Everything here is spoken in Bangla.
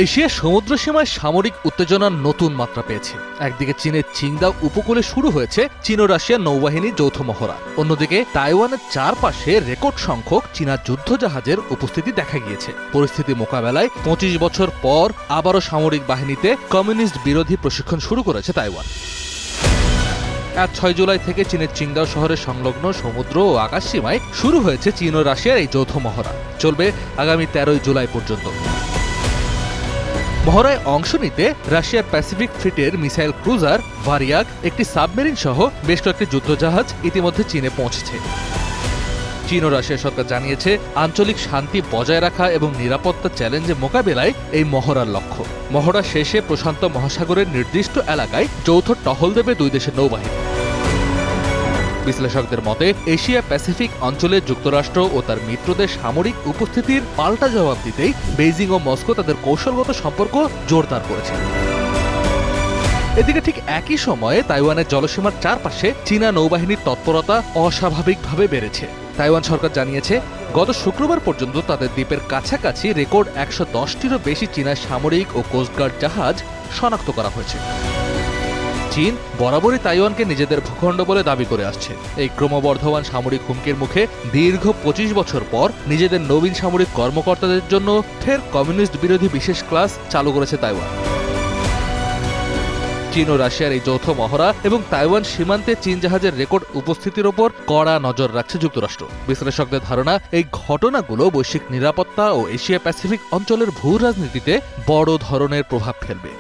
এশিয়ার সমুদ্রসীমায় সামরিক উত্তেজনার নতুন মাত্রা পেয়েছে। একদিকে চীনের চিংদাও উপকূলে শুরু হয়েছে চীন ও রাশিয়ার নৌবাহিনীর যৌথ মহড়া, অন্যদিকে তাইওয়ানের চারপাশে রেকর্ড সংখ্যক চীনা যুদ্ধজাহাজের উপস্থিতি দেখা গিয়েছে। পরিস্থিতি মোকাবেলায় ২৫ বছর পর আবারও সামরিক বাহিনীতে কমিউনিস্ট বিরোধী প্রশিক্ষণ শুরু করেছে তাইওয়ান। আজ ৬ জুলাই থেকে চীনের চিংদাও শহরের সংলগ্ন সমুদ্র ও আকাশ সীমায় শুরু হয়েছে চীন ও রাশিয়ার এই যৌথ মহড়া। চলবে আগামী ১৩ জুলাই পর্যন্ত। মহড়ায় অংশ নিতে রাশিয়ার প্যাসিফিক ফ্লিটের মিসাইল ক্রুজার ভারিয়াক, একটি সাবমেরিন সহ বেশ কয়েকটি যুদ্ধজাহাজ ইতিমধ্যে চীনে পৌঁছেছে। চীন ও রাশিয়া সরকার জানিয়েছে, আঞ্চলিক শান্তি বজায় রাখা এবং নিরাপত্তা চ্যালেঞ্জে মোকাবেলায় এই মহড়ার লক্ষ্য। মহড়া শেষে প্রশান্ত মহাসাগরের নির্দিষ্ট এলাকায় যৌথ টহল দেবে দুই দেশের নৌবাহিনী। বিশ্লেষকদের মতে, এশিয়া প্যাসিফিক অঞ্চলে যুক্তরাষ্ট্র ও তার মিত্রদের সামরিক উপস্থিতির পাল্টা জবাব দিতেই বেইজিং ও মস্কো তাদের কৌশলগত সম্পর্ক জোরদার করেছে। এদিকে ঠিক একই সময়ে তাইওয়ানের জলসীমার চারপাশে চীনা নৌবাহিনীর তৎপরতা অস্বাভাবিকভাবে বেড়েছে। তাইওয়ান সরকার জানিয়েছে, গত শুক্রবার পর্যন্ত তাদের দ্বীপের কাছাকাছি রেকর্ড ১১০টিরও বেশি চীনা সামরিক ও কোস্টগার্ড জাহাজ শনাক্ত করা হয়েছে। চীন বরাবরই তাইওয়ানকে নিজেদের ভূখণ্ড বলে দাবি করে আসছে। এই ক্রমবর্ধমান সামরিক হুমকির মুখে দীর্ঘ ২৫ বছর পর নিজেদের নবীন সামরিক কর্মকর্তাদের জন্য ফের কমিউনিস্ট বিরোধী বিশেষ ক্লাস চালু করেছে তাইওয়ান। চীন ও রাশিয়ার এই যৌথ মহড়া এবং তাইওয়ান সীমান্তে চীন জাহাজের রেকর্ড উপস্থিতির ওপর কড়া নজর রাখছে যুক্তরাষ্ট্র। বিশ্লেষকদের ধারণা, এই ঘটনাগুলো বৈশ্বিক নিরাপত্তা ও এশিয়া প্যাসিফিক অঞ্চলের ভূ রাজনীতিতে বড় ধরনের প্রভাব ফেলবে।